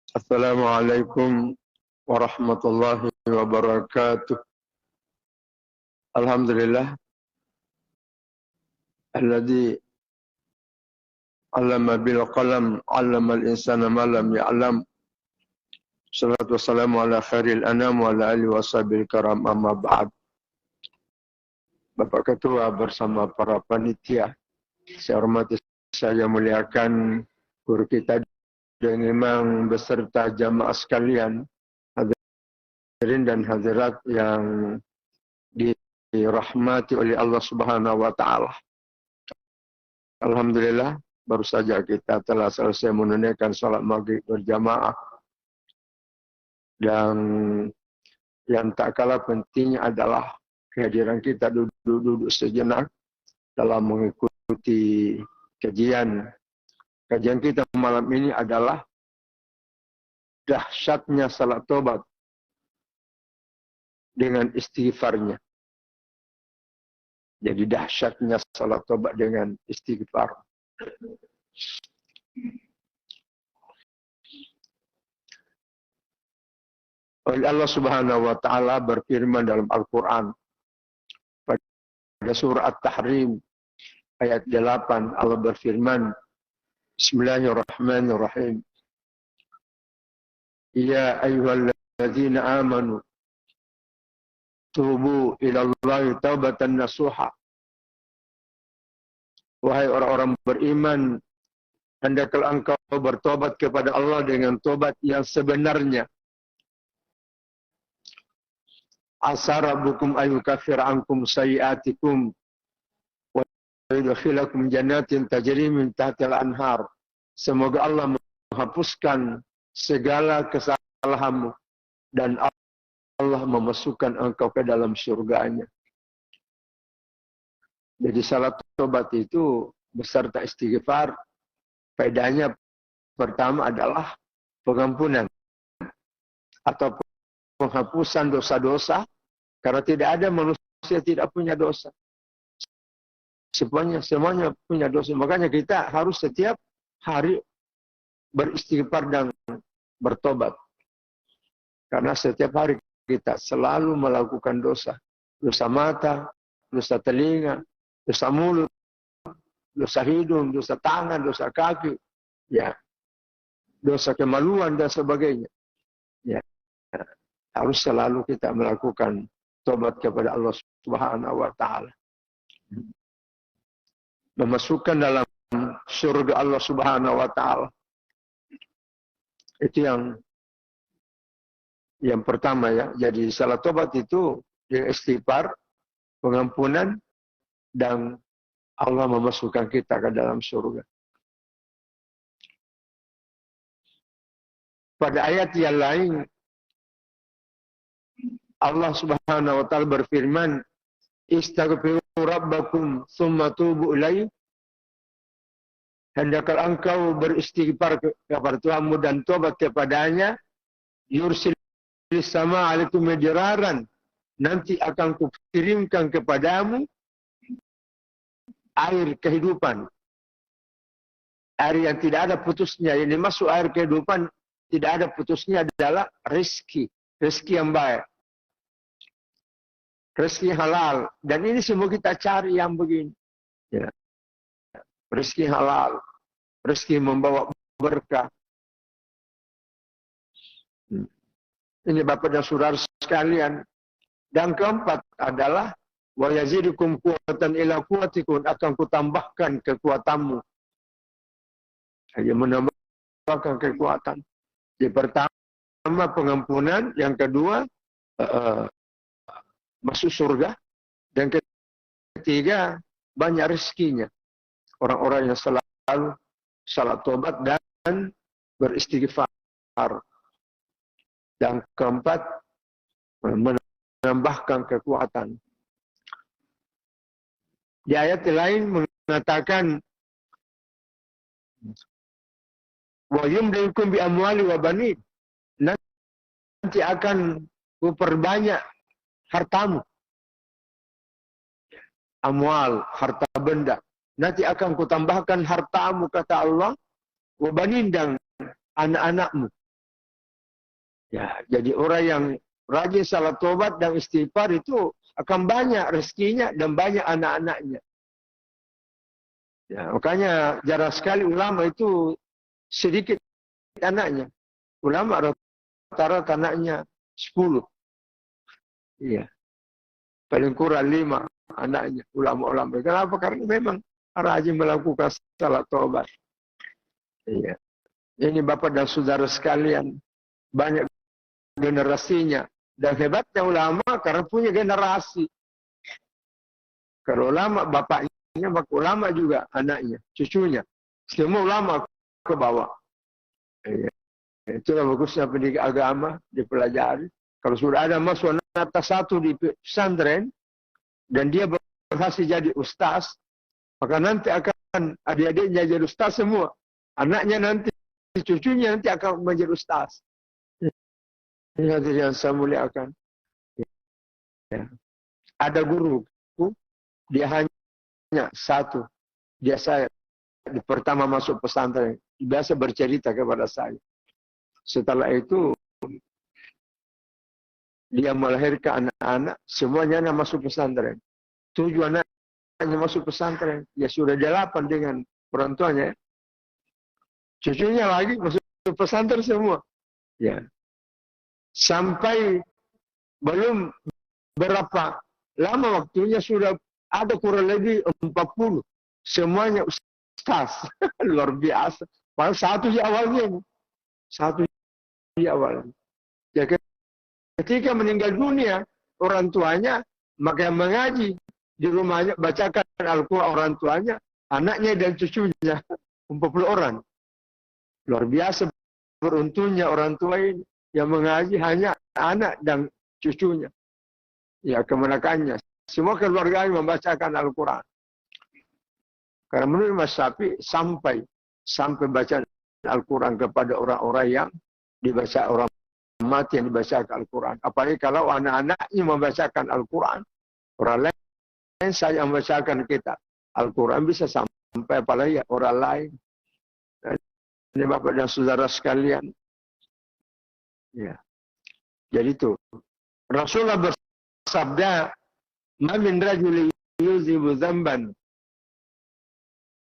Assalamualaikum warahmatullahi wabarakatuh. Alhamdulillah alladzi 'allama bil qalam 'allama al insana ma lam ya'lam. Salatu wassalamu ala khairil anam wa ala alihi washabihi karam, amma ba'd. Bapak Ketua bersama para panitia, saya hormati, saya muliakan guru kita dan imam beserta jamaah sekalian, hadirin dan hadirat yang dirahmati oleh Allah Subhanahu wa taala. Alhamdulillah, baru saja kita telah selesai menunaikan salat maghrib berjamaah. Dan yang tak kalah pentingnya adalah kehadiran kita duduk sejenak dalam mengikuti kajian. Kajian kita malam ini adalah dahsyatnya salat tobat dengan istighfarnya. Jadi dahsyatnya salat tobat dengan istighfar. Oleh Allah Subhanahu wa taala berfirman dalam Al-Qur'an pada surah At-Tahrim ayat 8, Allah berfirman, Bismillahirrahmanirrahim. Ya ayyuhalladzina amanu tubu ilallahi taubatan nasuha. Wahai orang-orang beriman, hendaklah engkau bertobat kepada Allah dengan tobat yang sebenarnya. Asa rabbukum ayyukaffir ankum sayiatikum wa yudkhilakum jannatin tajri min tahtiha al-anhar. Semoga Allah menghapuskan segala kesalahanmu dan Allah memasukkan engkau ke dalam surganya. Jadi salat tobat itu beserta istighfar, faedahnya pertama adalah pengampunan atau penghapusan dosa-dosa, karena tidak ada manusia tidak punya dosa. Semuanya punya dosa. Makanya kita harus setiap hari beristighfar dan bertobat. Karena setiap hari kita selalu melakukan dosa. Dosa mata, dosa telinga, dosa mulut, dosa hidung, dosa tangan, dosa kaki, ya, dosa kemaluan dan sebagainya. Ya. Harus selalu kita melakukan tobat kepada Allah Subhanahu wa taala. Memasukkan dalam surga Allah Subhanahu wa taala. Itu yang pertama ya. Jadi salat tobat itu dengan istighfar, pengampunan, dan Allah memasukkan kita ke dalam surga. Pada ayat yang lain Allah Subhanahu wa taala berfirman, "Istaghfiru rabbakum tsumma tubu ilaihi." Hendaklah engkau beristighfar kepada Tuhanmu dan tobat kepadanya. Yursilis sama alaikum midraran. Nanti akan kukirimkan kepadamu air kehidupan. Air yang tidak ada putusnya. Yang dimaksud air kehidupan tidak ada putusnya adalah rezeki. Rezeki yang baik. Rezeki halal. Dan ini semua kita cari yang begini. Ya. Rezeki halal. Rezeki membawa berkah. Ini Bapak dan Saudara sekalian. Dan keempat adalah wa yazidukum quwwatan ila quwwatikum, akan kutambahkan kekuatanmu. Hanya menambahkan kekuatan. Yang pertama pengampunan, yang kedua masuk surga, dan ketiga, banyak rezekinya. Orang-orang yang selalu salat tobat dan beristighfar. Dan keempat, menambahkan kekuatan. Di ayat lain mengatakan, wa yumdikum bi amwali wa banin. Nanti akan kuperbanyak hartamu. Amwal, harta benda. Nanti akan kutambahkan hartamu, kata Allah, wa banin, dan anak-anakmu. Ya, jadi orang yang rajin salat tobat dan istighfar itu akan banyak rezekinya dan banyak anak-anaknya. Ya, makanya jarang sekali ulama itu sedikit anaknya. Ulama rata-rata anaknya 10. Iya. Paling kurang 5 anaknya, ulama-ulama. Kenapa? Karena memang rajin melakukan salat tobat. Iya. Ini Bapak dan Saudara sekalian, banyak generasinya. Dan hebatnya ulama karena punya generasi. Kalau ulama bapaknya, maka ulama juga anaknya, cucunya. Semua ulama ke bawah. Iya. Itulah bagusnya pendidik agama dipelajari. Kalau sudah ada masuk nata 1 di pesantren dan dia berhasil jadi ustaz, maka nanti akan adik-adiknya jadi ustaz semua. Anaknya nanti, cucunya nanti akan menjadi ustaz. Ini hadirin yang saya muliakan. Ya. Ada guru, dia hanya 1. Dia saya di pertama masuk pesantren, biasa bercerita kepada saya. Setelah itu dia melahirkan anak-anak, semuanya masuk pesantren. 7 anaknya masuk pesantren. Ya sudah 8 dengan orang tuanya. Cucunya lagi masuk pesantren semua. Ya. Sampai belum berapa lama waktunya sudah ada kurang lebih 40. Semuanya ustaz. Luar biasa. Padahal 1 di awalnya. 1 di awalnya. Ya, ketika meninggal dunia, orang tuanya maka yang mengaji di rumahnya, bacakan Al-Quran orang tuanya, anaknya dan cucunya. 40 orang. Luar biasa beruntungnya orang tua ini. Yang mengaji hanya anak dan cucunya. Ya, kemenakannya. Semua keluarganya membacakan Al-Quran. Karena menurut Mas Syafi'i sampai baca Al-Quran kepada orang-orang yang dibaca orang mati yang dibacakan Al-Quran. Apalagi kalau anak-anaknya membacakan Al-Quran. Orang lain saja membacakan kita. Al-Quran bisa sampai apalagi orang lain. Ini Bapak dan Saudara sekalian. Ya. Jadi itu. Rasulullah bersabda, "Ma min rajulin yuzibu dzamban,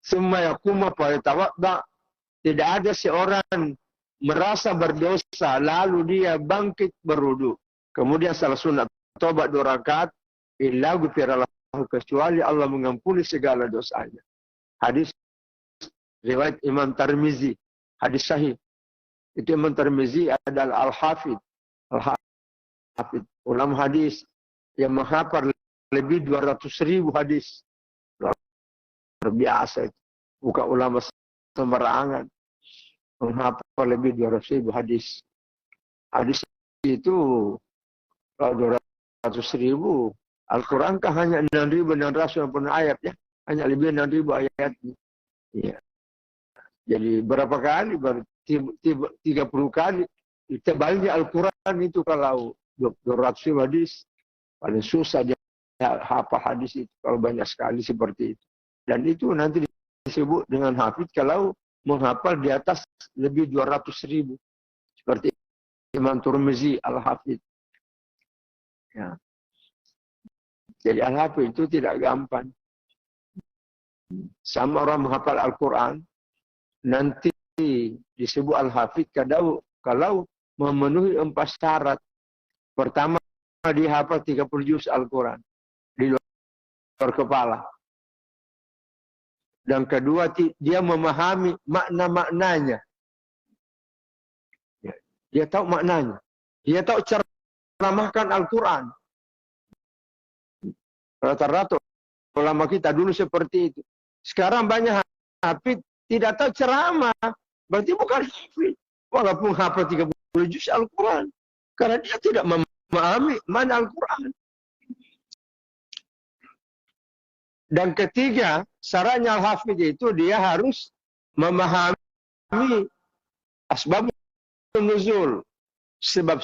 tsumma yaqumu fa yatawadda." Tidak ada seorang merasa berdosa lalu dia bangkit berwudu. Kemudian salat sunat tobat 2 rakaat, illa ghufira lahu, kecuali Allah mengampuni segala dosanya. Hadis riwayat Imam Tirmizi, hadis sahih. Itu Imam Tirmizi adalah Al-Hafidh. Al-Hafidh, ulama hadis yang menghafal lebih 200.000 hadis. Luar biasa itu. Bukan ulama sembarangan. Menghafal lebih 200.000 hadis. Hadis itu 200.000. Al-Quran kan hanya 6.680 ayat ya. Hanya lebih 6.000 ayat. Ya. Jadi berapa kali? Baru 30 kali. Tebalnya Al-Quran itu kalau 200 hadis. Paling susah dia hafal hadis itu. Kalau banyak sekali seperti itu. Dan itu nanti disebut dengan hafidh kalau menghafal di atas lebih 200.000. Seperti Imam Tirmizi Al-Hafidh. Ya. Jadi Al-Hafidh itu tidak gampang. Sama orang menghafal Al-Quran. Nanti disebut Al-Hafidh kalau memenuhi 4 syarat. Pertama, dia hafal 30 juz Al-Quran di luar kepala. Dan kedua, dia memahami makna-maknanya. Dia tahu maknanya. Dia tahu cara mengamalkan Al-Quran. Rata-rata ulama kita dulu seperti itu. Sekarang banyak hafid tidak tahu ceramah. Berarti bukan hafid. Walaupun hafal 30 juz Al-Quran. Karena dia tidak memahami mana Al-Quran. Dan ketiga, syaratnya al-hafid itu dia harus memahami asbab nuzul, sebab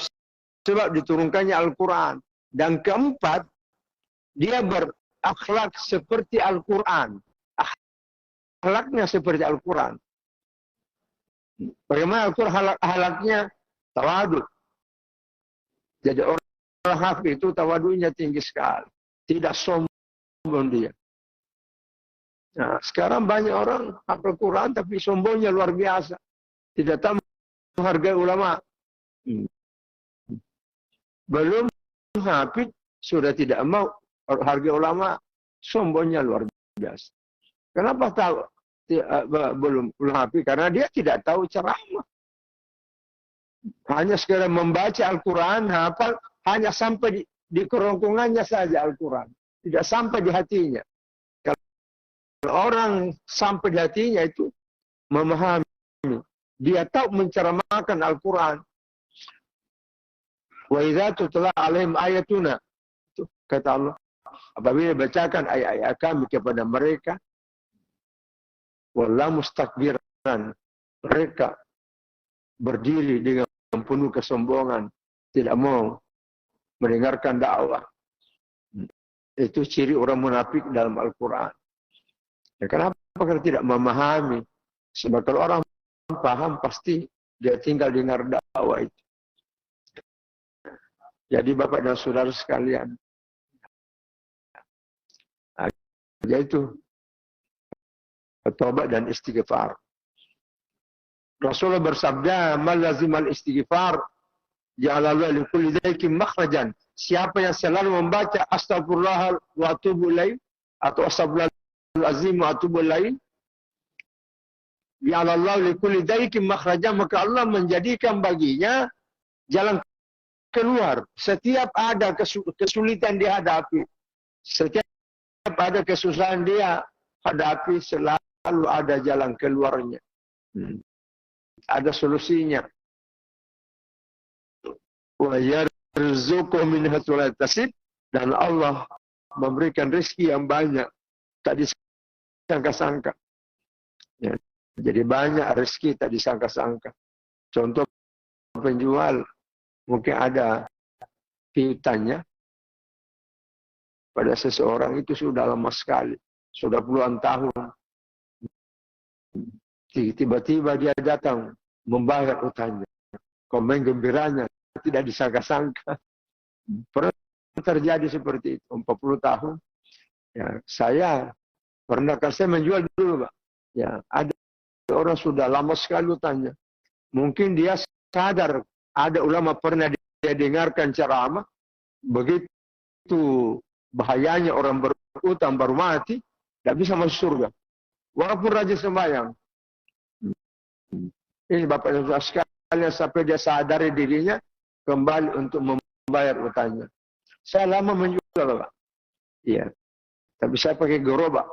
diturunkannya Al-Quran. Dan keempat, dia berakhlak seperti Al-Quran. Akhlaknya seperti Al-Quran. Bagaimana Al-Quran akhlaknya? Tawadu. Jadi orang hafid itu tawadunya tinggi sekali. Tidak sombong dia. Nah, sekarang banyak orang hafal Quran tapi sombongnya luar biasa. Tidak tahu menghargai ulama. Belum hafid sudah tidak mau hargai ulama, sombongnya luar biasa. Kenapa tahu belum hafid? Karena dia tidak tahu ceramah. Hanya sekedar membaca Al-Quran, hafal hanya sampai di kerongkongannya saja Al-Quran, tidak sampai di hatinya. Orang sampai di hatinya itu memahami. Dia tahu menceramahkan Al-Quran. Wa idza tutla alaihim ayatuna. Itu kata Allah. Apabila bacakan ayat-ayat kami kepada mereka, wallahu mustakbiran. Mereka berdiri dengan penuh kesombongan, tidak mau mendengarkan dakwah. Itu ciri orang munafik dalam Al-Quran. Ya, kenapa? Karena tidak memahami. Sebab kalau orang paham, pasti dia tinggal dengar dakwah itu. Jadi Bapak dan Saudara sekalian, yaitu taubat dan istighfar. Rasulullah bersabda, "Man lazimal istighfar, ja'alallahu li kulli dzaikin makhrajan." Siapa yang selalu membaca astagfirullah wa atubu ilaih atau astagfirullah azim wa atubu ilaih, ja'alallahu li kulli dzaikin makhrajan, maka Allah menjadikan baginya jalan keluar. Setiap ada kesulitan dia hadapi, setiap ada kesusahan dia hadapi, selalu ada jalan keluarnya. Ada solusinya. Wa yarzuqu min haitsu la yahtasib, dan Allah memberikan rezeki yang banyak tak disangka-sangka. Ya, jadi banyak rezeki tak disangka-sangka. Contoh penjual mungkin ada piutangnya pada seseorang itu sudah lama sekali, sudah puluhan tahun. Tiba-tiba dia datang membayar utangnya. Komen gembiranya tidak disangka-sangka. Pernah terjadi seperti itu 40 tahun. Ya, saya menjual dulu, Pak. Ya, ada orang sudah lama sekali utangnya. Mungkin dia sadar ada ulama pernah dia dengarkan ceramah, begitu bahayanya orang berutang baru mati, tidak bisa masuk surga. Walaupun rajin sembahyang. Ini Bapak dan Saudara sekalian, sampai dia sadari dirinya kembali untuk membayar utangnya. Saya lama menjual, Pak. Iya. Tapi saya pakai gerobak.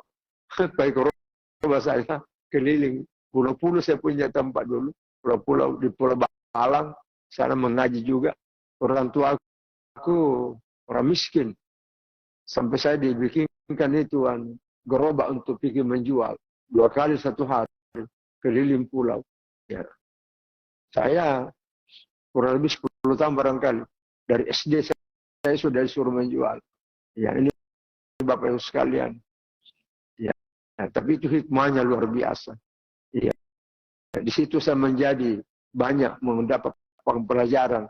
Pakai gerobak saya keliling. Pulau-pulau saya punya tempat dulu. Pulau-pulau di Pulau Balang. Sana mengaji juga. Orang tua aku orang miskin. Sampai saya dibikinkan itu gerobak untuk pergi menjual. 2 kali 1 hari. Keliling pulau. Ya. Saya kurang lebih 10 tahun barangkali. Dari SD saya sudah disuruh menjual. Ya, ini Bapak Ibu sekalian. Ya. Ya, tapi itu hikmahnya luar biasa. Ya. Di situ saya menjadi banyak mendapat pelajaran.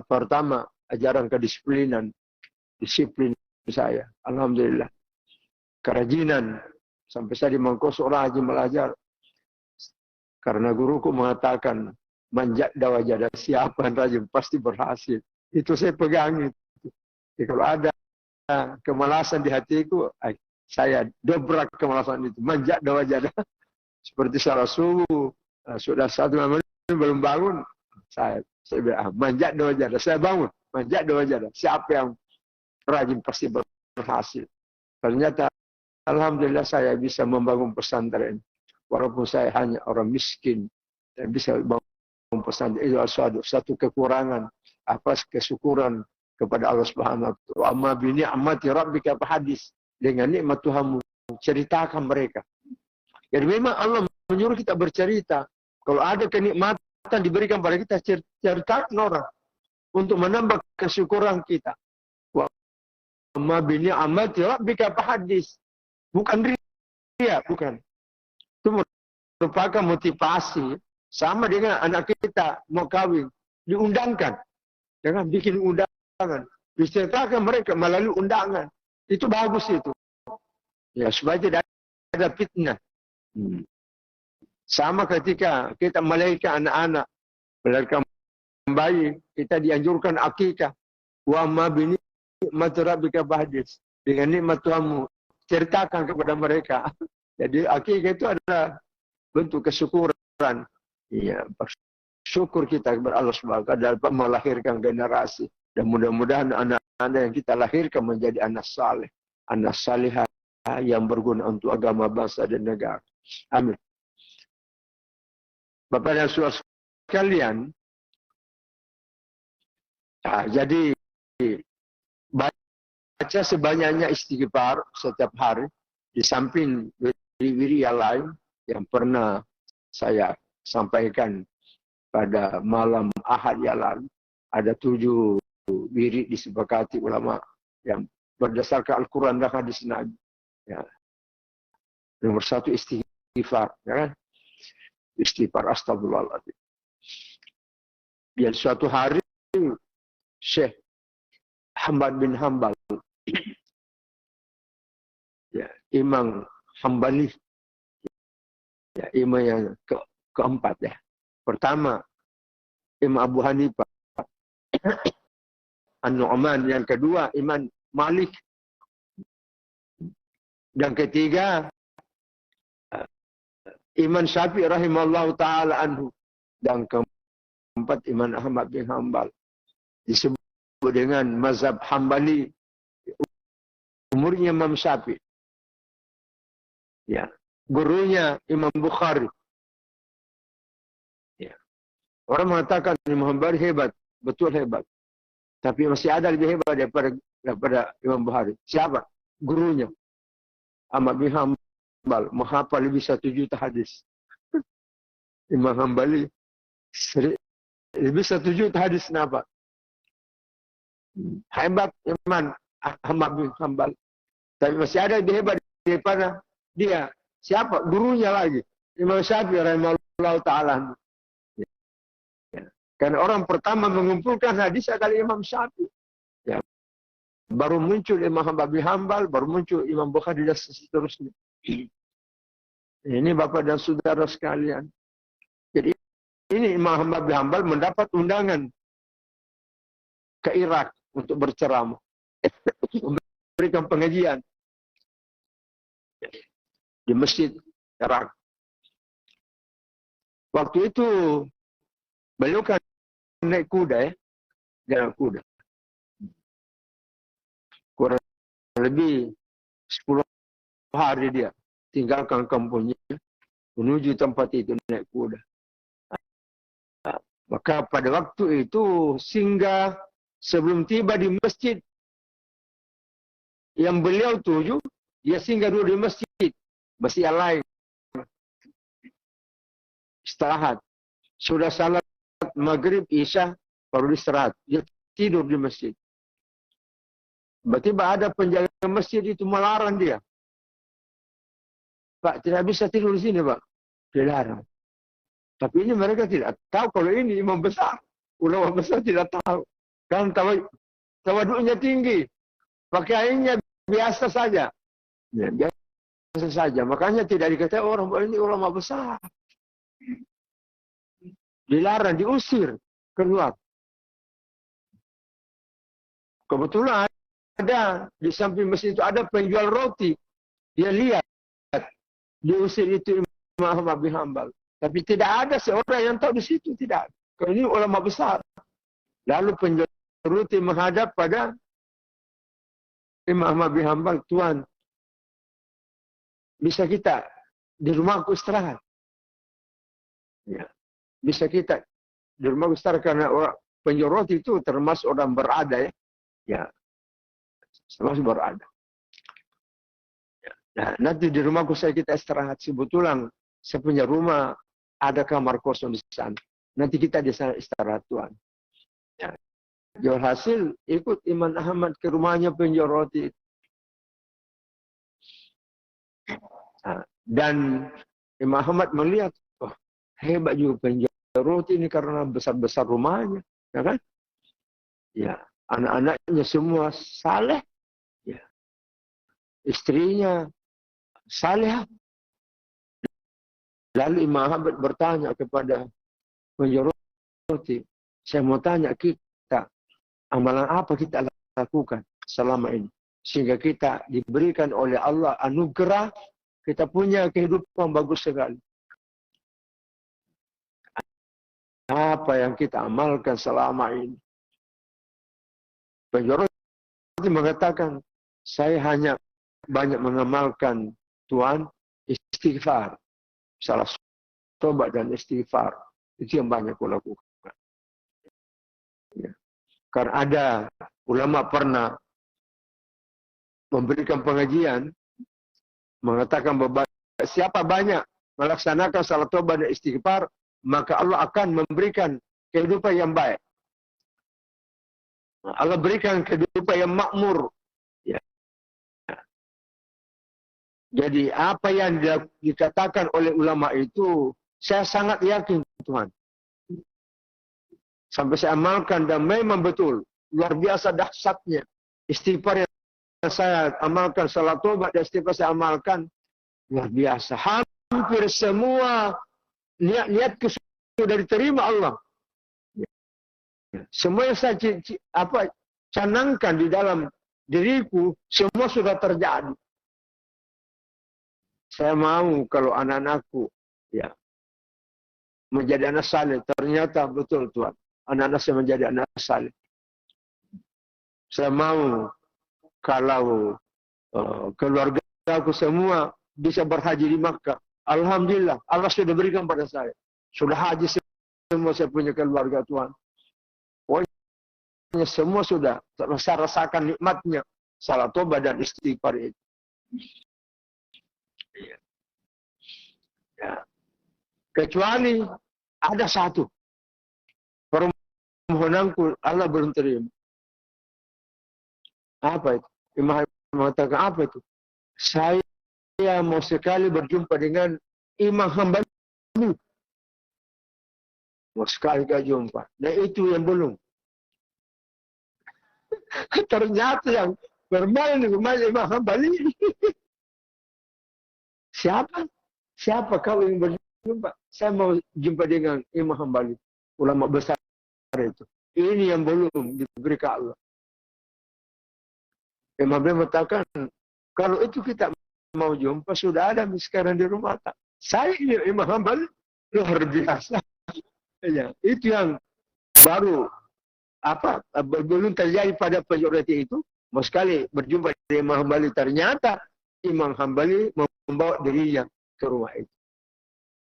Pertama, ajaran kedisiplinan. Disiplin saya. Alhamdulillah. Kerajinan. Sampai saya di Mangkosok rajin belajar. Karena guruku mengatakan, manjat dawajada, siapa yang rajin pasti berhasil. Itu saya pegang itu. Jadi kalau ada kemalasan di hatiku, saya dobrak kemalasan itu. Manjat dawajada. Seperti salah subuh, sudah 1 menit belum bangun, saya bilang, manjat dawajada. Saya bangun, manjat dawajada. Siapa yang rajin pasti berhasil. Ternyata Alhamdulillah saya bisa membangun pesantren. Walaupun saya hanya orang miskin. Dan bisa bangun pesantren. Itu satu kekurangan. Apa kesyukuran kepada Allah Subhanahu wa Ta'ala. Amma bi ni'mati rabbika fahadis. Dengan nikmat Tuhanmu, ceritakan mereka. Jadi memang Allah menyuruh kita bercerita. Kalau ada kenikmatan diberikan pada kita, ceritakan orang. Untuk menambah kesyukuran kita. Wa amma bi ni'mati rabbika fahadis. Bukan ria, bukan. Itu merupakan motivasi. Sama dengan anak kita mau kawin. Diundangkan. Jangan bikin undangan. Diceritakan mereka melalui undangan. Itu bagus itu. Ya, supaya tidak ada fitnah. Sama ketika kita melahirkan anak-anak. Melahirkan bayi. Kita dianjurkan akikah. Wa ma bini maturabbika bahdis. Dengan nikmat Tuhanmu. Ceritakan kepada mereka. Jadi akikah itu adalah bentuk kesyukuran. Ya, bersyukur kita kepada Allah Subhanahu wa Ta'ala dalam melahirkan generasi. Dan mudah-mudahan anak-anak yang kita lahirkan menjadi anak saleh, anak salihah yang berguna untuk agama, bangsa dan negara. Amin. Bapak dan saudara sekalian, jadi baca sebanyaknya istighfar setiap hari di samping wiri-wiri yang lain yang pernah saya sampaikan pada malam Ahad yang lalu. Ada 7 wirid disepakati ulama yang berdasarkan Al-Quran dan hadis Nabi. Ya. Nomor 1 istighfar. Ya kan? Istighfar astagfirullahaladzim. Dan suatu hari Syekh Ahmad bin Hanbal, ya, Imam Hambali, ya, imam yang keempat ya. Pertama Imam Abu Hanifah, An-Nu'man, yang kedua Imam Malik, dan ketiga Imam Syafi'i rahimahullah ta'ala anhu, dan keempat Imam Ahmad bin Hanbal. Disebut dengan mazhab Hambali, umurnya Imam Syafi'i. Ya, gurunya Imam Bukhari. Ya. Orang mengatakan Imam Hambali hebat, betul hebat. Tapi masih ada lebih hebat daripada Imam Bukhari. Siapa? Gurunya. Ahmad bin Hanbal menghafal lebih 1 juta hadis. Imam Hambali lebih 1 juta hadis kenapa? Hebat Imam Ahmad bin Hanbal. Tapi masih ada lebih hebat daripada dia. Siapa? Gurunya lagi. Imam Syafi'i rahimahullah ta'ala. Karena orang pertama mengumpulkan hadis adalah Imam Syafi'i. Ya. Baru muncul Imam Ahmad bin Hanbal, baru muncul Imam Bukhari dan seterusnya. Ini Bapak dan Saudara sekalian. Jadi ini Imam Ahmad bin Hanbal mendapat undangan ke Irak untuk berceramah, memberikan pengajian di masjid Irak. Waktu itu beliau kan naik kuda, ya, jalan kuda. Kurang lebih 10 hari dia tinggalkan kampungnya menuju tempat itu naik kuda. Maka pada waktu itu singgah sebelum tiba di masjid yang beliau tuju, dia singgah dulu di masjid yang lain. Istirahat. Sudah salat maghrib, isya, baru istirahat. Dia tidur di masjid. Tiba-tiba ada penjaga masjid itu melarang dia. Pak, tidak bisa tidur di sini, Pak. Dilarang. Tapi ini mereka tidak tahu kalau ini imam besar. Ulama besar tidak tahu. Kan tawaduknya tinggi. Pakaiannya biasa saja. Ya, biasa saja. Makanya tidak dikatakan orang bahwa ini ulama besar. Dilarang, diusir keluar. Kebetulan ada di samping masjid itu ada penjual roti. Dia lihat diusir itu Imam Ahmad bin Hanbal. Tapi tidak ada seorang yang tahu di situ, tidak. Kalau ini ulama besar. Lalu penjual roti menghadap pada Imam Ahmad bin Hanbal, Tuan, bisa kita di rumahku istirahat. Ya. Bisa kita di rumahku istirahat karena penjual roti itu termasuk orang berada ya. Ya. Termasuk berada. Ya. Nah, nanti di rumahku kita istirahat. Kebetulan saya punya rumah ada kamar kosong di sana. Nanti kita di sana istirahat Tuhan. Ya. Jual hasil ikut Imam Ahmad ke rumahnya penjual roti. Nah, dan Imam Ahmad melihat, oh, hebat juga penjual roti ini karena besar-besar rumahnya, ya kan? Ya, anak-anaknya semua saleh, ya. Istrinya saleh. Lalu Imam Ahmad bertanya kepada penjual roti, saya mau tanya kita, amalan apa kita lakukan selama ini? Sehingga kita diberikan oleh Allah anugerah, kita punya kehidupan bagus sekali. Apa yang kita amalkan selama ini? Penjual roti mengatakan, saya hanya banyak mengamalkan Tuhan istighfar. Salah tobat dan istighfar. Itu yang banyak aku lakukan. Ya. Karena ada ulama pernah memberikan pengajian, mengatakan bahwa siapa banyak melaksanakan salat tobat dan istighfar, maka Allah akan memberikan kehidupan yang baik. Allah berikan kehidupan yang makmur. Ya. Jadi apa yang dikatakan oleh ulama itu, saya sangat yakin Tuhan. Sampai saya amalkan dan memang betul. Luar biasa dahsyatnya. Istighfar yang saya amalkan, salat tobat dan istighfar saya amalkan. Luar biasa. Hampir semua niat-niatku sudah diterima Allah. Semua yang saya canangkan di dalam diriku, semua sudah terjadi. Saya mau kalau anak-anakku ya menjadi anak saleh. Ternyata betul Tuhan, anak-anak saya menjadi anak saleh. Saya mau kalau keluarga aku semua bisa berhaji di Makkah. Alhamdulillah, Allah sudah berikan pada saya. Sudah haji semua, saya punya keluarga Tuhan. Pokoknya semua sudah saya rasakan nikmatnya salat tobat dan istighfar itu. Ya. Kecuali ada satu permohonanku Allah belum terima. Apa itu? Imam mengatakan apa itu? Saya mau sekali berjumpa dengan Imam Hambali. Mau sekali jumpa. Nah itu yang belum. Ternyata yang bermain Imam Hambali. Siapa? Siapa kau yang berjumpa? Saya mau jumpa dengan Imam Hambali. Ulama besar itu. Ini yang belum diberikan Allah. Imam Hambali mengatakan, kalau itu kita mau jumpa, sudah ada sekarang di rumah. Saya Imam Hambali luar biasa. Ya, itu yang baru belum terjadi pada penjual roti itu. Mau sekali berjumpa dengan Imam Hambali, ternyata Imam Hambali membawa dirinya ke rumah itu.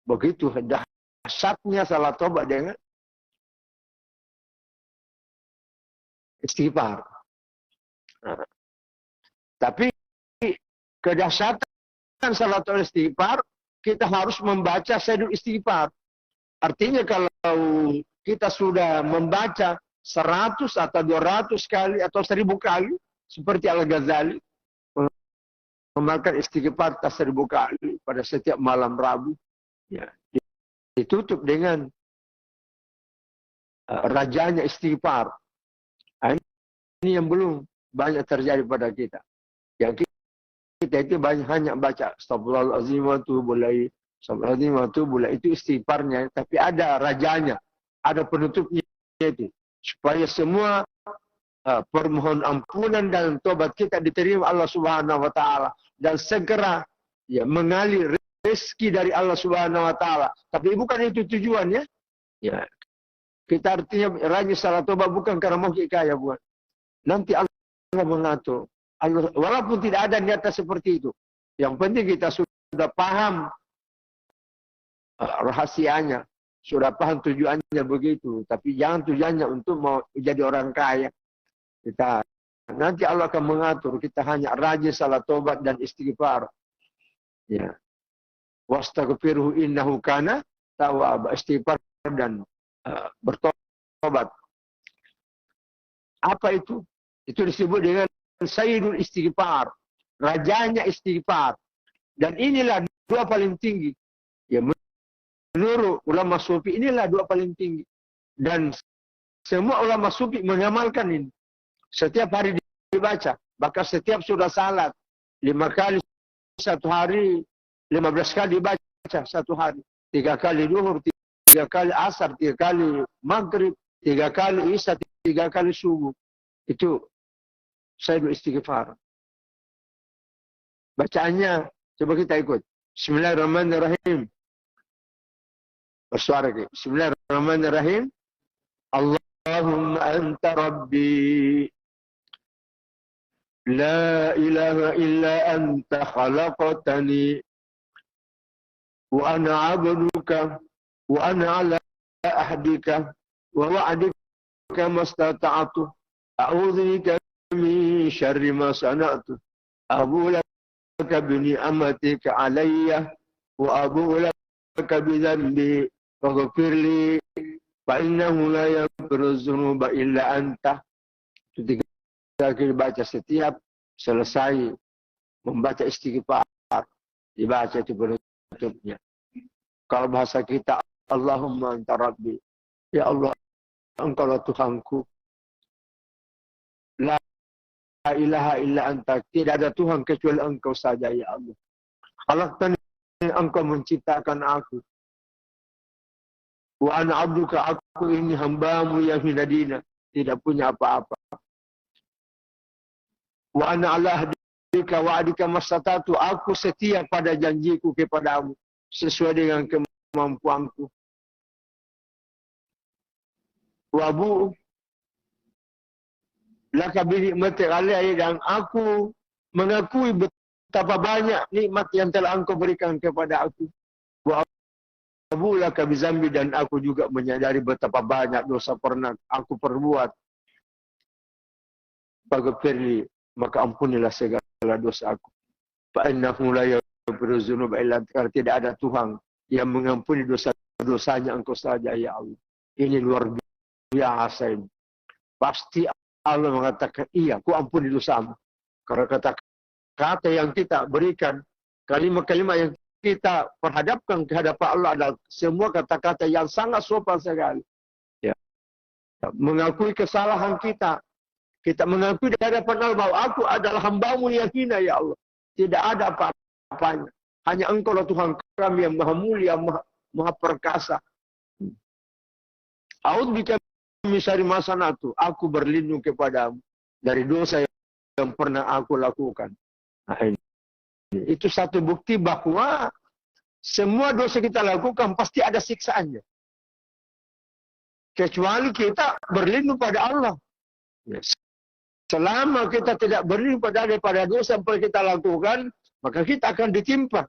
Begitu dahsyatnya salat tobat dengan istighfar. Nah, tapi kedahsyatan salat tobat istighfar, kita harus membaca syai'ul istighfar. Artinya kalau kita sudah membaca 100 atau 200 kali atau 1000 kali, seperti Al-Ghazali, memakan istighfar 1000 kali pada setiap malam Rabu, ya, ditutup dengan rajanya istighfar. Ini yang belum banyak terjadi pada kita. Yang kita itu banyak hanya baca astagfirullahaladzim wa atubu ilaih, astagfirullahaladzim wa atubu ilaih, itu istighfarnya, tapi ada rajanya, ada penutupnya itu, supaya semua permohonan ampunan dan tobat kita diterima Allah Subhanahu wa taala dan segera ya mengalir rezeki dari Allah Subhanahu wa taala. Tapi bukan itu tujuannya. Ya. Kita artinya rajin salat tobat bukan karena mau kaya, bukan. Nanti Allah mengatur. Allah, walaupun tidak ada niatan seperti itu. Yang penting kita sudah sudah paham rahasianya, sudah paham tujuannya begitu. Tapi jangan tujuannya untuk mau jadi orang kaya. Kita nanti Allah akan mengatur. Kita hanya rajin salat tobat dan istighfar. Ya. Wastaghfirhu innahu kana tawwab. Istighfar dan bertobat. Apa itu? Itu disebut dengan Sayyidul Istighfar. Rajanya istighfar. Dan inilah dua paling tinggi. Ya, menurut ulama sufi inilah dua paling tinggi. Dan semua ulama sufi mengamalkan ini. Setiap hari dibaca. Bahkan setiap sudah salat. 5 kali satu hari. 15 kali dibaca satu hari. 3 kali duhur, 3 kali asar, 3 kali maghrib, 3 kali isya, 3 kali subuh. Itu Sayyidul Istighfar. Bacaannya, coba kita ikut. Bismillahirrahmanirrahim. Bersuara ke. Bismillahirrahmanirrahim. Allahumma anta rabbi. La ilaha illa anta khalaqtani. Wa ana abduka. Wa ana ala ahdika. Wa wa'adika mastata'atu. A'udhu bika min syarri ma sana'tu. Abu laka bini'amatika alayya. Wa abu laka bidhanbi. Faghfirli. Fa'innahu la yaghfiru dzunuba illa anta. Itu 3 kali baca setiap selesai membaca istighfar. Dibaca itu penutupnya. Kalau bahasa kita, Allahumma anta rabbi. Ya Allah, engkaulah Tuhanku. La ilaha illa anta. Tidak ada Tuhan kecuali engkau saja, ya Allah. Khalaqtani, engkau menciptakan aku. Wa ana abduka, aku ini hambamu yang hinadina. Tidak punya apa-apa. Wa ana ala ahdika wa adika mastatatu. Aku setia pada janjiku kepadamu. Sesuai dengan kemampuanku. Wa abu laka binikmati alayya, dan aku mengakui betapa banyak nikmat yang telah engkau berikan kepada aku. Wa abu laka bizambi, dan aku juga menyadari betapa banyak dosa pernah aku perbuat. Faghfirli, maka ampunilah segala dosa aku. Fa innahu la yaghfiru dzunuba illa anta. Tidak ada Tuhan yang mengampuni dosa-dosanya engkau saja, ya Allah. Ini luar biasa ini. Pasti Allah mengatakan, iya, ku ampuni dosamu. Karena kata-kata yang kita berikan, kalimat-kalimat yang kita perhadapkan ke hadapan Allah adalah semua kata-kata yang sangat sopan sekali. Ya. Mengakui kesalahan kita. Kita mengakui di hadapan Allah bahwa aku adalah hambamu yang hina, ya Allah. Tidak ada apa-apanya. Hanya engkau lah Tuhan kami yang maha mulia, maha perkasa. A'udzubika min syarri ma sana'tu. Aku berlindung kepadamu dari dosa yang pernah aku lakukan. Nah, ini. Itu satu bukti bahwa semua dosa kita lakukan pasti ada siksaannya. Kecuali kita berlindung pada Allah. Yes. Selama kita tidak berlindung pada dosa yang pernah kita lakukan, maka kita akan ditimpa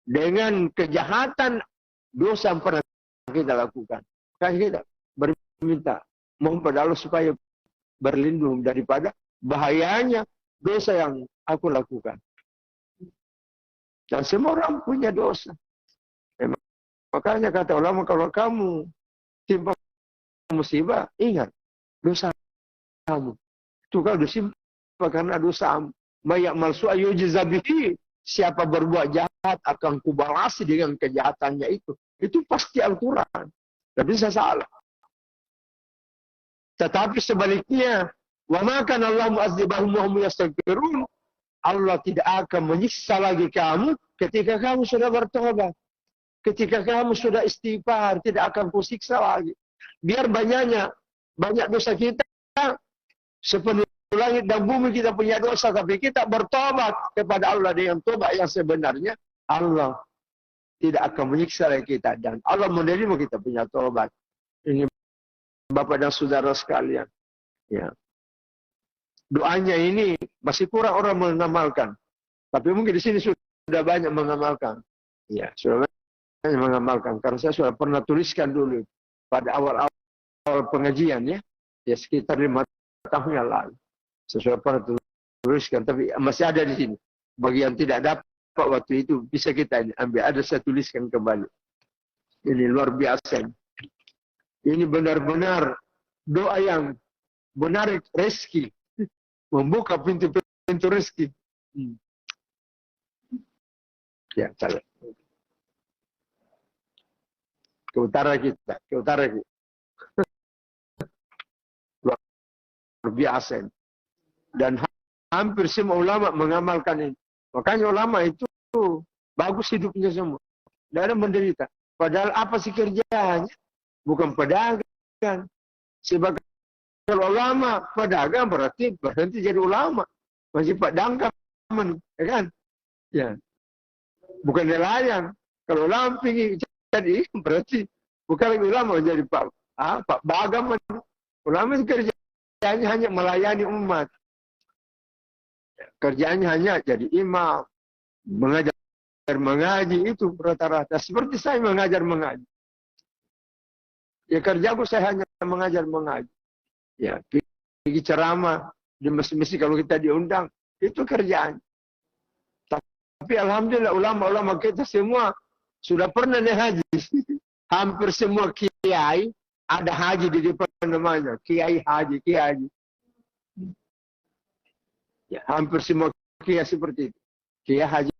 dengan kejahatan dosa yang pernah kita lakukan. Maka kita berminta, mohon pada Allah supaya berlindung daripada bahayanya dosa yang aku lakukan. Dan semua orang punya dosa. Makanya kata ulama, kalau kamu timpa musibah, ingat dosa kamu. Itu kalau disimpan karena dosa. Mayak malsu ayujiza bihi. Siapa berbuat jahat akan kubalasi dengan kejahatannya itu. Itu pasti Al-Quran. Tidak bisa salah. Tetapi sebaliknya, wa ma kana Allahu mu'adzibahum wa hum yastaghfirun. Allah tidak akan menyiksa lagi kamu ketika kamu sudah bertobat. Ketika kamu sudah istighfar, tidak akan kusiksa lagi. Biar banyak dosa kita, sepenuh langit dan bumi kita punya dosa, tapi kita bertobat kepada Allah dengan tobat yang sebenarnya, Allah tidak akan menyiksa kita dan Allah menerima kita punya tobat. Ini Bapak dan Saudara sekalian. Ya. Doanya ini masih kurang orang mengamalkan. Tapi mungkin di sini sudah sudah banyak mengamalkan. Ya, sudah banyak mengamalkan. Karena saya sudah pernah tuliskan dulu pada awal-awal pengajian ya. Ya sekitar 5 tahun yang lalu. Saya sudah pernah tuliskan, tapi masih ada di sini. Bagi yang tidak dapat waktu itu, bisa kita ambil. Ada saya tuliskan kembali. Ini luar biasa. Ini benar-benar doa yang menarik rezeki. Membuka pintu-pintu rezeki. Ya, salah. Ke utara kita, ke utara kita. Luar biasa. Dan hampir semua ulama mengamalkan ini. Makanya ulama itu bagus hidupnya semua. Tidak ada menderita. Padahal apa sih kerjanya? Bukan pedagang. Sebagai ulama, pedagang berarti berhenti jadi ulama. Masih pedagang, ya kan? Ya. Bukan nelayan. Kalau ulama ingin jadi berarti bukan lagi ulama jadi pak bagam. Ulama kerjanya hanya melayani umat. Kerjanya hanya jadi imam, mengajar mengaji, itu rata-rata. Seperti saya mengajar mengaji. Ya kerjaku saya hanya mengajar mengaji. Ya pergi ceramah di masjid-masjid kalau kita diundang, itu kerjaan. Tapi alhamdulillah ulama-ulama kita semua sudah pernah naik haji. Hampir semua kiai ada haji di depan namanya. Kiai haji, kiai haji. Ya, hampir semua kiai seperti itu. Kiai haji.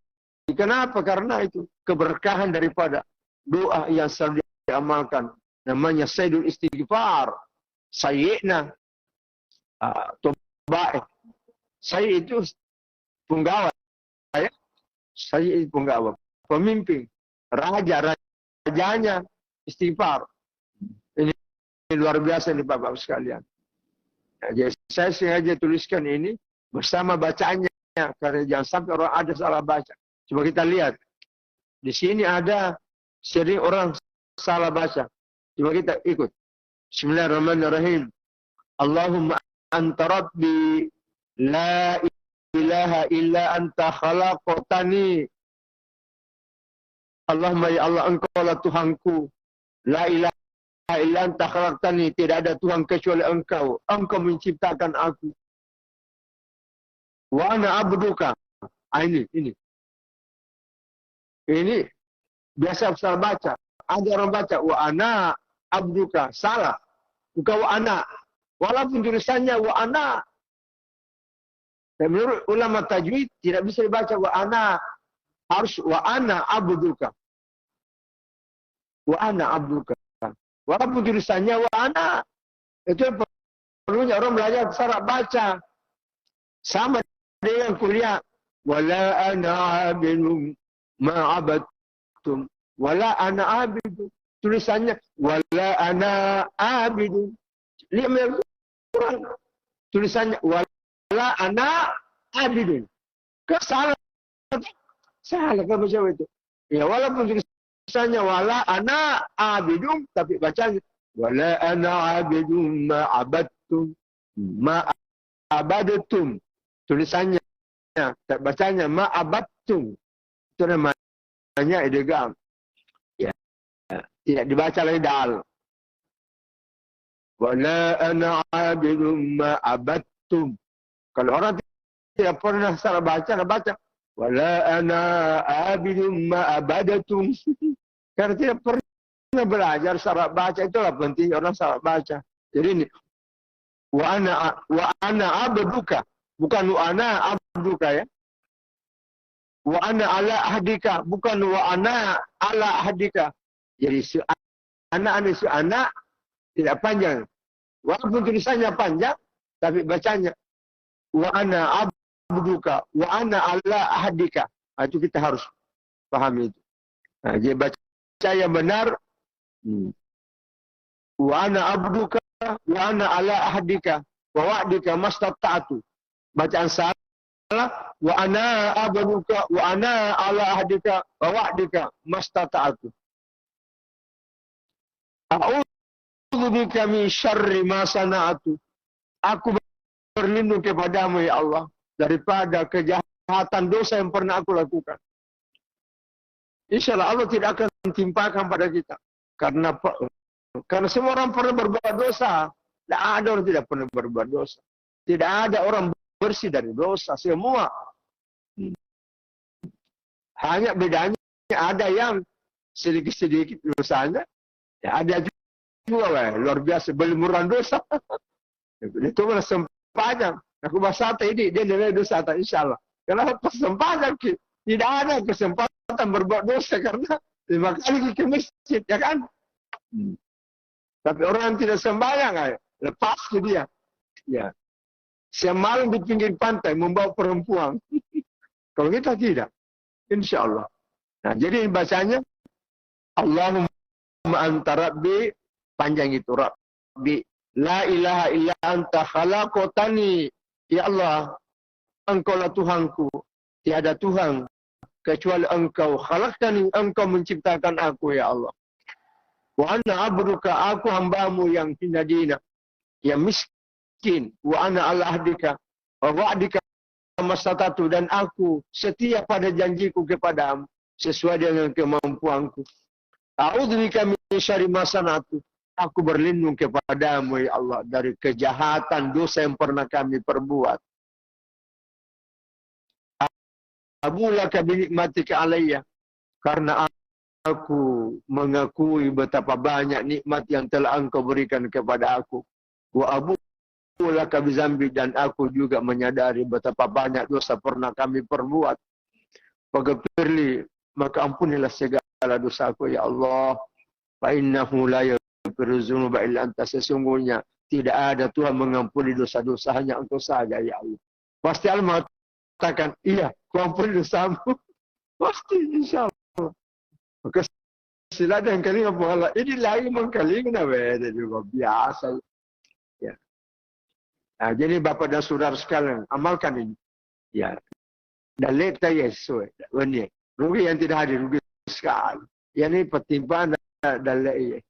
Kenapa? Karena itu keberkahan daripada doa yang selalu diamalkan. Namanya Sayyidul Istighfar. Sayyidina Toba'i. Sayyid itu penggawa. Ya? Sayyid itu penggawa. Pemimpin. Rajanya istighfar. Ini luar biasa nih Bapak sekalian. Nah, jadi saya sengaja tuliskan ini bersama bacaannya. Karena jangan sampai orang ada salah baca. Coba kita lihat. Di sini ada sering orang salah baca. Coba kita ikut. Bismillahirrahmanirrahim. Allahumma anta rabbi la ilaha illa anta khalaqtani. Allahumma ya Allah, engkau lah Tuhanku. La ilaha illa anta khalaqtani. Tidak ada Tuhan kecuali engkau. Engkau menciptakan aku. Wa ana abduka. Ini. Ini biasa salah baca. Ada orang baca wa ana abduka. Salah. Bukan wa ana. Walaupun tulisannya wa ana. Dan menurut ulama tajwid tidak bisa dibaca wa ana. Harus wa ana abduka. Wa ana abduka. Walaupun tulisannya wa ana. Itu perlunya orang belajar cara baca. Sama dengan kuliah. Wala ana abidun ma'abadtum. Wala ana abidun. Tulisannya wala ana abidun. Lihat Quran. Tulisannya wala ana abidun. Kesalah. Salah kan baca itu. Ya walaupun tulisannya wala ana abidum, tapi bacanya wala ana abidum ma'abadtum. Ma'abadtum. Tulisannya, bacanya ma'abadtum. Itu namanya idgham. Ya. Tidak dibaca lagi dal. Wala ana abidum ma'abadtum. Kalau orang tidak pernah salah baca. Wala ana abidum ma'abadatum. Karena tidak pernah belajar salah baca, itulah penting orang salah baca. Jadi ini wa ana abduka, bukan wa ana abduka ya. Wa ana ala ahdika, bukan wa ana ala ahdika. Jadi anak tidak panjang. Walaupun tulisannya panjang, tapi bacanya wa ana abduka wa ana ala ahdika. Itu kita harus pahami itu. Nah, jadi baca yang benar. Wa ana abduka wa ana ala ahdika wa wa'dika mastata'tu. Bacaan salah wa ana abduka wa ana ala ahdika wa wa'dika mastata'tu. A'udzu bika min syarri ma sana'tu. Aku berlindung kepadamu ya Allah daripada kejahatan dosa yang pernah aku lakukan. insya Allah tidak akan timpakan pada kita. Karena semua orang pernah berbuat dosa. Tidak ada orang tidak pernah berbuat dosa. Tidak ada orang bersih dari dosa. Semua. Hanya bedanya ada yang sedikit-sedikit dosanya. Ya, ada juga luar biasa belimuran dosa. Itu malah sepanjang. Aku bahasa ini dia nilai dosa tak insya Allah. Karena kesempatan tidak ada kesempatan berbuat dosa karena 5 kali ke masjid, ya kan? Tapi orang yang tidak sembahyang, lepas ke dia. Ya. Siang malam di pinggir pantai membawa perempuan. Kalau kita tidak, insya Allah. Nah, jadi bacanya Allahumma anta rabbi, panjang itu rabbi. La ilaha illa anta khalaqtani. Ya Allah, Engkaulah Tuhanku. Tiada Tuhan kecuali Engkau. Khalaqtani, Engkau menciptakan aku, ya Allah. Wa ana abduka, aku hambamu yang hina dina, yang miskin. Wa ana ala ahdika wa wa'dika mastatatu, dan aku setia pada janjiku kepadamu sesuai dengan kemampuanku. A'udzubika min syarri ma sana'tu. Aku berlindung kepadamu, ya Allah, dari kejahatan dosa yang pernah kami perbuat. Abulaka binikmatika alayya, karena aku mengakui betapa banyak nikmat yang telah Engkau berikan kepada aku. Wa abulaka bizambi, dan aku juga menyadari betapa banyak dosa pernah kami perbuat. Faghfirli, maka ampunilah segala dosaku, ya Allah. Fa innahu la yaghfiru dzunuba illa anta, sesungguhnya tidak ada Tuhan mengampuni dosa-dosa, hanya Engkau saja, ya Allah. Pasti Allah mengatakan, iya, ku ampuni dosamu. Pasti, insya Allah. Maka sila dan kalinga po Allah. Ini lagi mengkalinga na beda juga. Biasa. Ya. Nah, jadi Bapak dan Saudara sekalian, amalkan ini. Ya. Dalik tayo sesuai. Ini. Rugi yang tidak hadir, rugi sekali. Ya, ini pertimbangan dalik.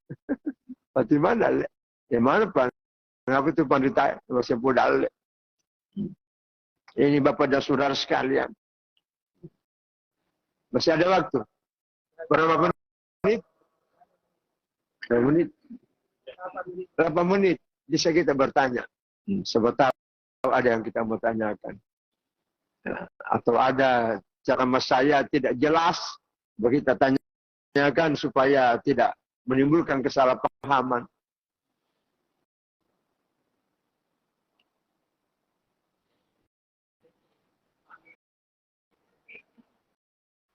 Pertimbangan dalik. Ya, mana pan? Mengapa itu pandita? Masih pun dalik. Ini Bapak dan Saudara sekalian. Masih ada waktu. Berapa menit? 8 menit. 8 menit. Bisa kita bertanya. Sebab tahu ada yang kita mau tanyakan. Atau ada cara mas saya tidak jelas. Kita tanyakan supaya tidak menimbulkan kesalahpahaman.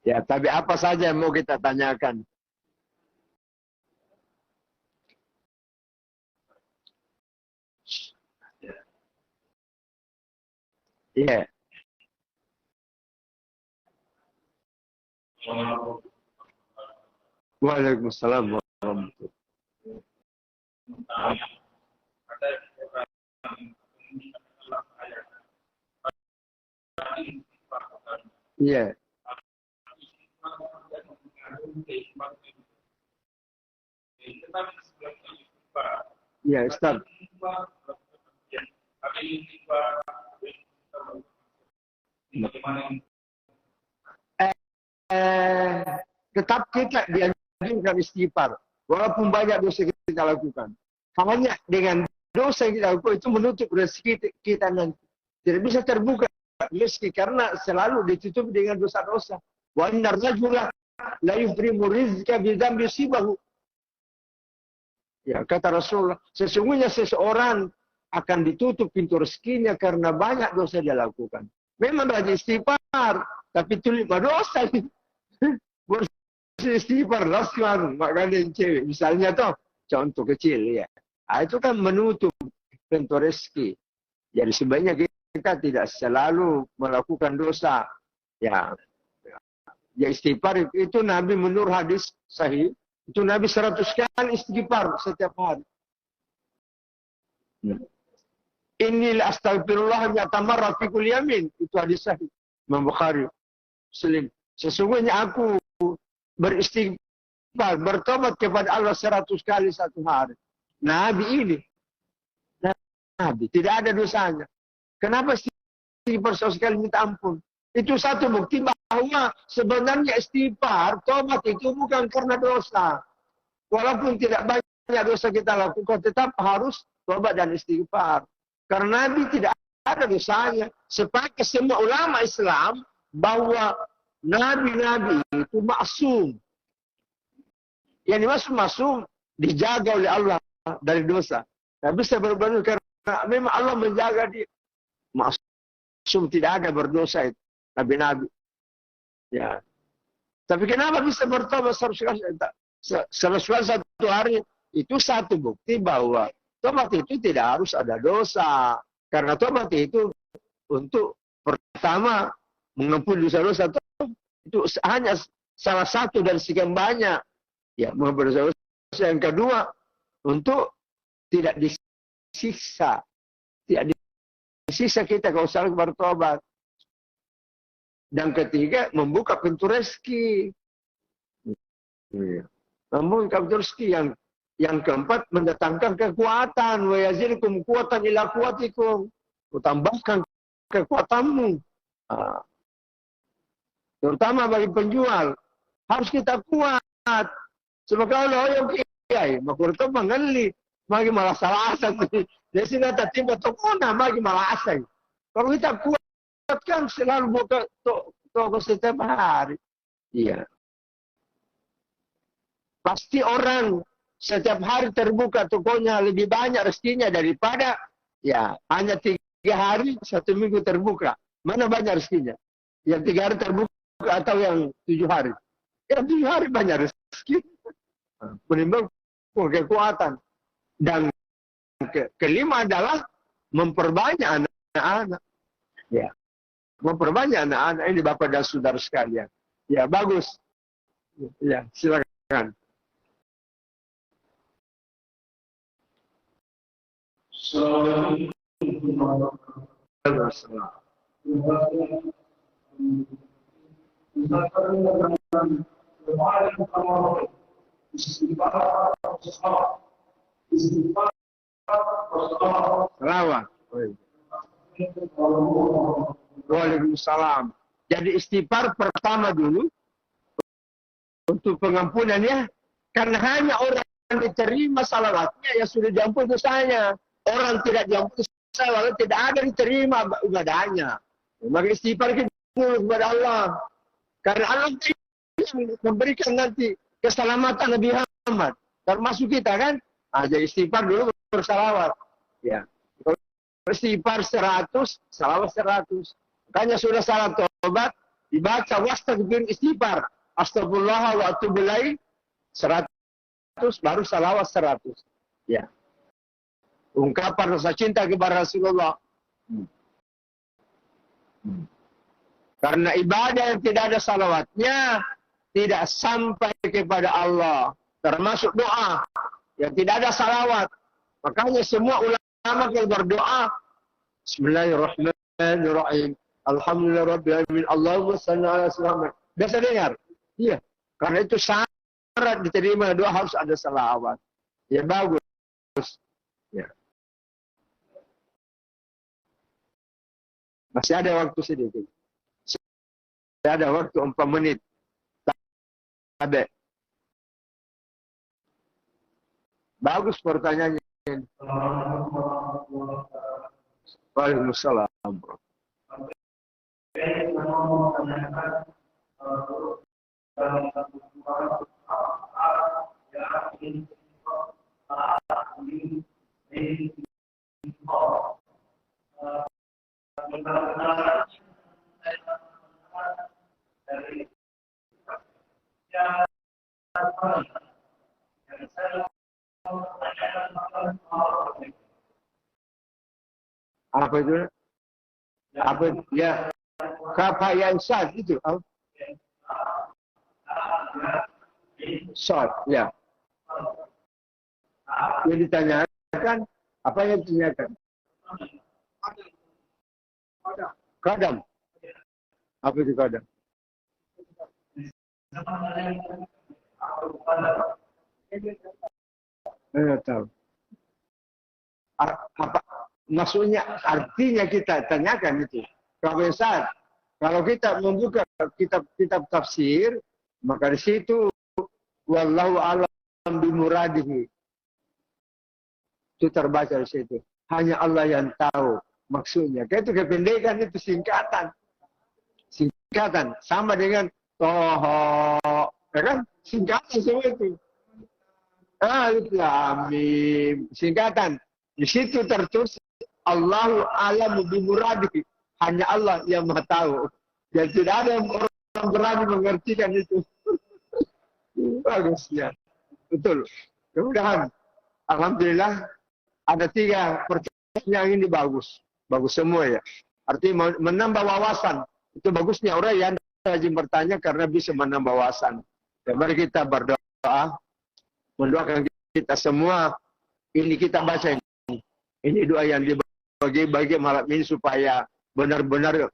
Ya, tapi apa saja yang mau kita tanyakan? Iya. Waalaikumsalam warahmatullahi wabarakatuh. Iya. Ya, Ustaz. Tetap kita dianjurkan istighfar. Walaupun banyak dosa kita lakukan. Hanya dengan dosa yang kita lakukan itu menutup rezeki kita nanti. Tidak bisa terbuka rezeki karena selalu ditutup dengan dosa-dosa. Wa innar rajula la yufrimu rizqa bi dzambi sibahu. Ya, kata Rasulullah, sesungguhnya seseorang akan ditutup pintu rezekinya karena banyak dosa dia lakukan. Memang rajin istighfar, tapi itu 5 dosa. Istighfar, lasman, makanya cewek. Misalnya toh, contoh kecil ya. Nah, itu kan menutup pintu rezeki. Jadi sebenarnya kita tidak selalu melakukan dosa. Ya, istighfar itu Nabi menurut hadis sahih. Itu Nabi 100 kali istighfar setiap hari. Inilah astagfirullah yatamarra fi kulli yamin. Itu hadis sahih. Imam Bukhari, Muslim. Sesungguhnya aku beristighfar, bertobat kepada Allah 100 kali satu hari. Nabi ini. Nabi. Tidak ada dosanya. Kenapa istighfar 100 kali minta ampun? Itu satu bukti bahwa sebenarnya istighfar, tobat itu bukan karena dosa. Walaupun tidak banyak dosa kita lakukan, tetap harus tobat dan istighfar. Karena Nabi tidak ada dosanya. Sepakat semua ulama Islam bahwa Nabi-Nabi itu maksum. Yang dimaksud maksum, dijaga oleh Allah dari dosa. Tidak bisa berbanding karena memang Allah menjaga dia. Maksum tidak ada berdosa itu. Nabi-Nabi. Ya. Tapi kenapa bisa bertobat 100 kali satu hari? Itu satu bukti bahwa tobat itu tidak harus ada dosa. Karena tobat itu untuk pertama mengampuni dosa-dosa. Itu hanya salah satu dari sekian banyak. Ya, mengampuni dosa-dosa. Yang kedua, untuk tidak disiksa. Tidak disiksa kita kalau salah bertobat. Dan ketiga, membuka pintu rezeki. Membuka pintu rezeki. Yang keempat, mendatangkan kekuatan. Wa yazidukum quwwatan ila quwwatikum. Tambahkan kekuatanmu. Terutama bagi penjual. Harus kita kuat. Sebab kalau yang kiai, maka mengali. Magi malah salah asal. Di sini ada tiba tokona, magi malah asal. Kalau kita kuat, kan selalu buka toko setiap hari. Iya. Pasti orang setiap hari terbuka tokonya lebih banyak rezekinya daripada ya hanya 3 hari 1 minggu terbuka. Mana banyak rezekinya? Yang 3 hari terbuka atau yang 7 hari? Yang 7 hari banyak rezeki. Menimbang kekuatan. Dan kelima adalah memperbanyak anak-anak. Ya. Memperbanyak anak-anak ini Bapak dan Saudara sekalian. Ya, bagus. Ya, silakan. Selawat. Waalaikumsalam. Jadi istighfar pertama dulu untuk pengampunannya, karena hanya orang yang diterima salawatnya yang sudah diampuni dosanya. Orang tidak diampuni salawat tidak ada diterima ibadahnya. Maka istighfar kita kepada Allah. Karena Allah memberikan nanti keselamatan Nabi Muhammad. Termasuk kita kan. Jadi istighfar dulu bersalawat. Ya. Istighfar 100, salawat 100. Makanya sudah salat tobat, dibaca wastaghfir istighfar. Astagfirullah wa atubu ilaih 100, baru salawat 100. Ya. Ungkapan rasa cinta kepada Rasulullah. Karena ibadah yang tidak ada salawatnya tidak sampai kepada Allah. Termasuk doa yang tidak ada salawat. Makanya semua ulama yang berdoa, Bismillahirrahmanirrahim. Alhamdulillah Rabbil Alamin. Allahumma salli ala Muhammad. Biasa dengar? Iya. Karena itu syarat diterima doa harus ada salawat. Ya bagus. Ya. Masih ada waktu sedikit. Masih ada waktu 4 menit. Ada. Bagus pertanyaannya. Waalaikumsalam. Apa itu? Apa itu? Ya, kafayah sad itu. Sad, ya. Yang ditanyakan, apa yang ditanyakan? Kadam. Apa itu kadam? Tahu. Apa maksudnya artinya kita tanyakan itu. Kafayah sad. Kalau kita membuka kitab-kitab tafsir, maka di situ wallahu a'lam bimuradihi. Itu terbaca di situ. Hanya Allah yang tahu maksudnya. Kayak itu kependekan, itu singkatan. Singkatan sama dengan Toho, ya kan? Singkatan semua itu. Alif Lam Mim, singkatan. Di situ tertulis Allahu a'lamu bimuradihi. Hanya Allah yang Maha tahu. Dan tidak ada yang orang berani mengertikan itu. Bagus ya. Betul. Kemudian alhamdulillah ada 3 pertanyaan yang ini bagus. Bagus semua ya. Artinya menambah wawasan. Itu bagusnya orang yang rajin bertanya karena bisa menambah wawasan. Dan mari kita berdoa. Mendoakan kita semua. Ini kita baca ini. Ini doa yang dibagi-bagi malam ini supaya benar-benar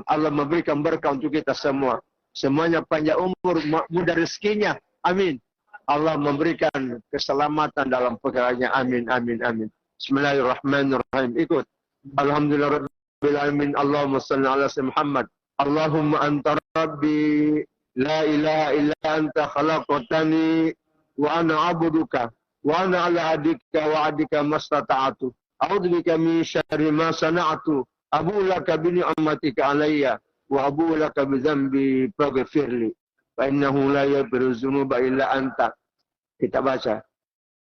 Allah memberikan berkah untuk kita semua. Semuanya panjang umur, mudah rezekinya. Amin. Allah memberikan keselamatan dalam pekerjaannya. Amin, amin, amin. Bismillahirrahmanirrahim. Ikut. Alhamdulillahirabbil alamin. Allahumma shalli ala sayyidina Muhammad. Allahumma anta rabbi la ilaha illa anta khalaqtani wa ana 'abduka wa ana 'ala ahdika wa 'adika mastata'tu. A'udzu bika min syarri ma sana'tu. Abu laka bi ni'matika 'alayya wa abu laka bi dzambi faghfirli fa innahu la yaghfiru dzunuba illa anta. Kita baca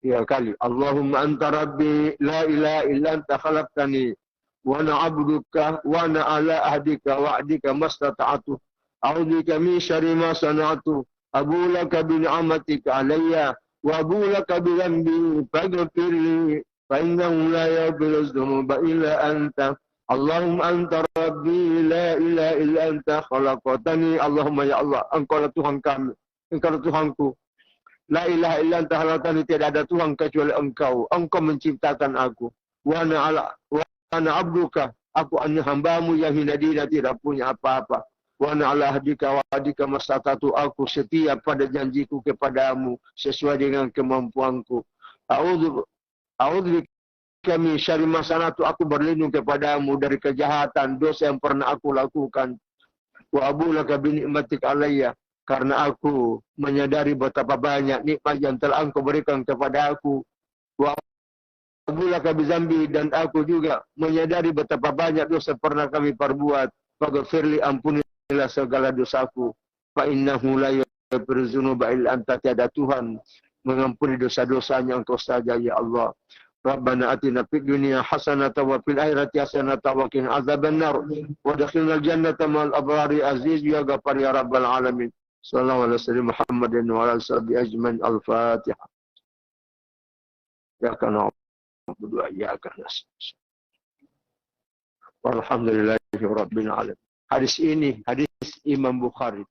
3 kali. Allahumma anta rabbi la ilaha illa anta khalaqtani wa ana 'abduka wa ana 'ala ahdika wa 'adika mastata'tu. A'udzu bika min syarri ma sana'tu. Abu laka bi ni'matika 'alayya wa abu laka bi dzambi faghfirli fa innahu la yaghfiru dzunuba illa anta. Allahumma anta rabbi la ilaha illa anta khalaqtani. Allahumma ya Allah, engkau adalah Tuhan kami, engkau adalah Tuhanku. La ilaha illa anta khalaqtani, tidak ada Tuhan kecuali engkau. Engkau menciptakan aku. Wa ana abduka, aku hanya hambamu yang hina dina, tidak punya apa-apa. Wa ana ala ahdika wa ahdika mastata'tu, aku setia pada janjiku kepadamu sesuai dengan kemampuanku. A'udzu kami syari masanatu, aku berlindung kepadamu dari kejahatan, dosa yang pernah aku lakukan. Wa abu laka bi ni'matik alayya, karena aku menyadari betapa banyak nikmat yang telah engkau berikan kepada aku. Wa abu laka bi dzambi, dan aku juga menyadari betapa banyak dosa pernah kami perbuat. Faghfirli, ampunilah segala dosaku. Fa innahu la yaghfiru dzunuba illa anta, tiada Tuhan mengampuni dosa-dosanya engkau saja ya Allah. Rabbana atina fid dunya hasanatan wa fil akhirati hasanatan wa qina adzabannar wa adkhilnal jannata ma'al abrari aziz ya ghafar ya rabbal alamin. Sallallahu alaihi wasallam Muhammadin wa ala alihi ajmain. Al-Fatihah. Ya kana na'budu wa iyyaka nasta'in. Walhamdulillahi rabbil alamin. Hadis ini hadis Imam Bukhari.